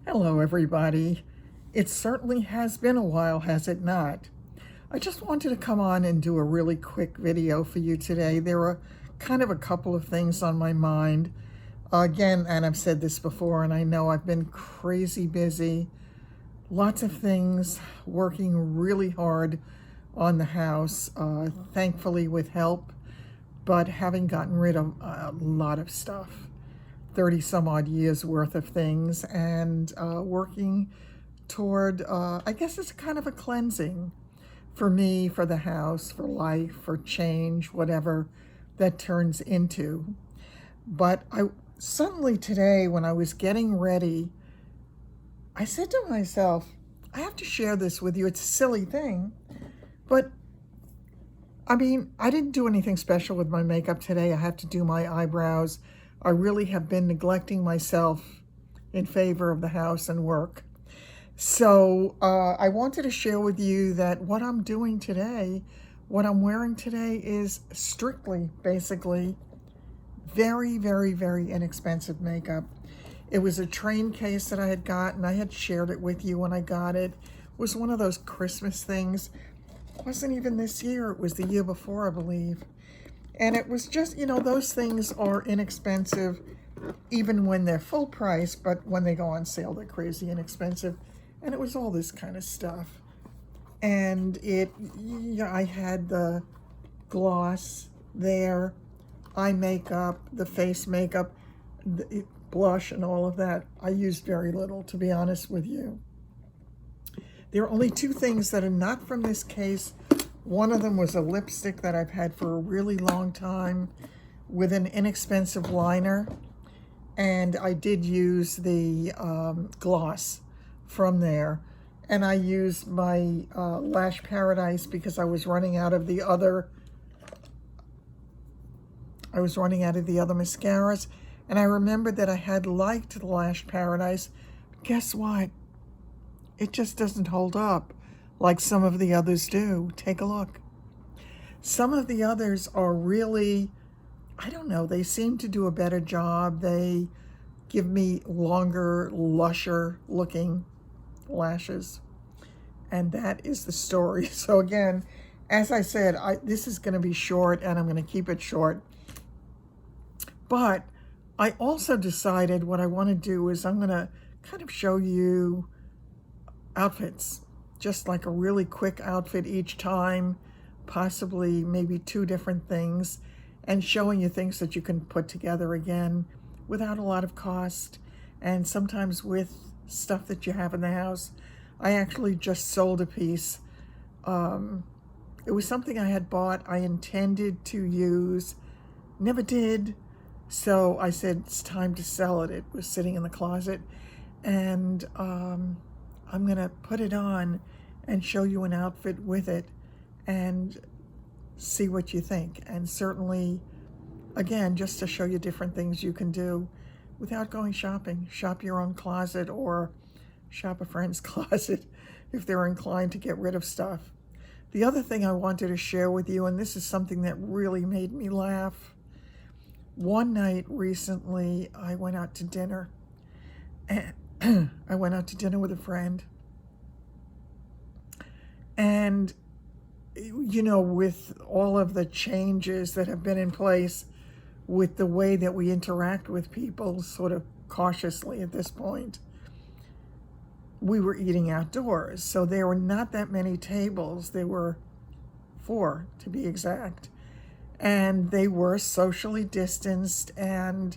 Hello, everybody. It certainly has been a while, has it not? I just wanted to come on and do a really quick video for you today. There are kind of a couple of things on my mind. Again, and I've said this before, and I know I've been crazy busy. Lots of things, working really hard on the house, thankfully with help, but having gotten rid of a lot of stuff. 30 some odd years worth of things, and working toward, I guess it's kind of a cleansing for me, for the house, for life, for change, whatever that turns into. But I suddenly today, when I was getting ready, I said to myself, I have to share this with you. It's a silly thing, but I mean, I didn't do anything special with my makeup today. I have to do my eyebrows. I really have been neglecting myself in favor of the house and work. So I wanted to share with you that what I'm doing today, what I'm wearing today is strictly, basically, very, very, very inexpensive makeup. It was a train case that I had gotten. I had shared it with you when I got it. It was one of those Christmas things. It wasn't even this year. It was the year before, I believe. And it was just, those things are inexpensive even when they're full price, but when they go on sale, they're crazy inexpensive. And it was all this kind of stuff. And I had the gloss there, eye makeup, the face makeup, the blush and all of that. I used very little, to be honest with you. There are only two things that are not from this case. One of them was a lipstick that I've had for a really long time with an inexpensive liner. And I did use the gloss from there. And I used my Lash Paradise because I was running out of the other mascaras. And I remembered that I had liked the Lash Paradise. Guess what? It just doesn't hold up like some of the others do. Take a look. Some of the others are really, I don't know, they seem to do a better job. They give me longer, lusher looking lashes. And that is the story. So again, as I said, this is going to be short, and I'm going to keep it short. But I also decided what I want to do is I'm going to kind of show you outfits, just like a really quick outfit each time, possibly maybe two different things, and showing you things that you can put together again without a lot of cost, and sometimes with stuff that you have in the house. I actually just sold a piece. It was something I had bought, I intended to use, never did, so I said it's time to sell it. It was sitting in the closet, and I'm gonna put it on and show you an outfit with it and see what you think. And certainly, again, just to show you different things you can do without going shopping. Shop your own closet or shop a friend's closet if they're inclined to get rid of stuff. The other thing I wanted to share with you, and this is something that really made me laugh. One night recently, I went out to dinner. And I went out to dinner with a friend. And, with all of the changes that have been in place with the way that we interact with people, sort of cautiously at this point, we were eating outdoors. So there were not that many tables. There were 4, to be exact. And they were socially distanced. And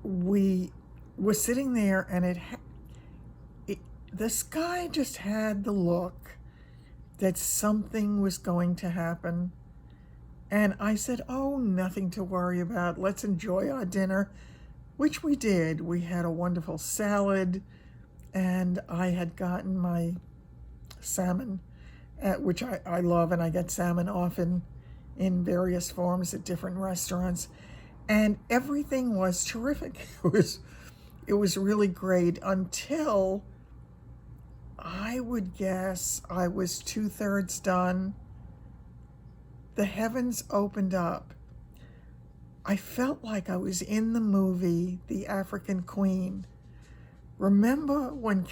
we were sitting there, and the sky just had the look that something was going to happen. And I said, oh, nothing to worry about. Let's enjoy our dinner, which we did. We had a wonderful salad, and I had gotten my salmon, which I love, and I get salmon often in various forms at different restaurants. And everything was terrific. It was really great until I would guess I was 2/3 done. The heavens opened up. I felt like I was in the movie The African Queen. Remember when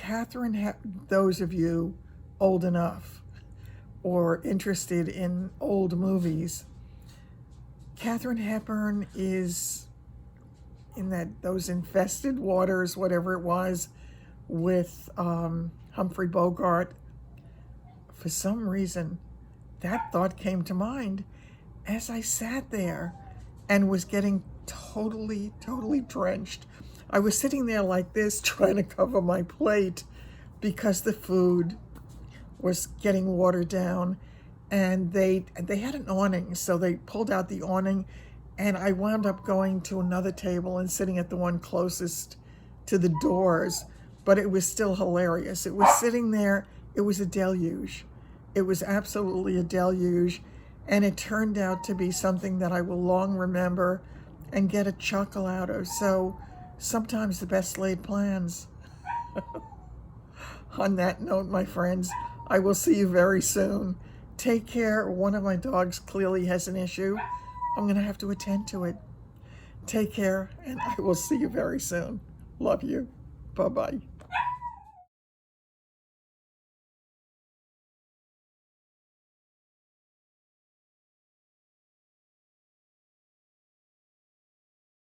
those of you old enough or interested in old movies, Katharine Hepburn is in those infested waters, whatever it was, with Humphrey Bogart. For some reason, that thought came to mind as I sat there and was getting totally drenched. I was sitting there like this, trying to cover my plate because the food was getting watered down, and they had an awning, so they pulled out the awning, and I wound up going to another table and sitting at the one closest to the doors. But it was still hilarious. It was sitting there. It was a deluge. It was absolutely a deluge, and it turned out to be something that I will long remember and get a chuckle out of. So sometimes the best laid plans. On that note, my friends, I will see you very soon. Take care. One of my dogs clearly has an issue. I'm going to have to attend to it. Take care, and I will see you very soon. Love you. Bye-bye.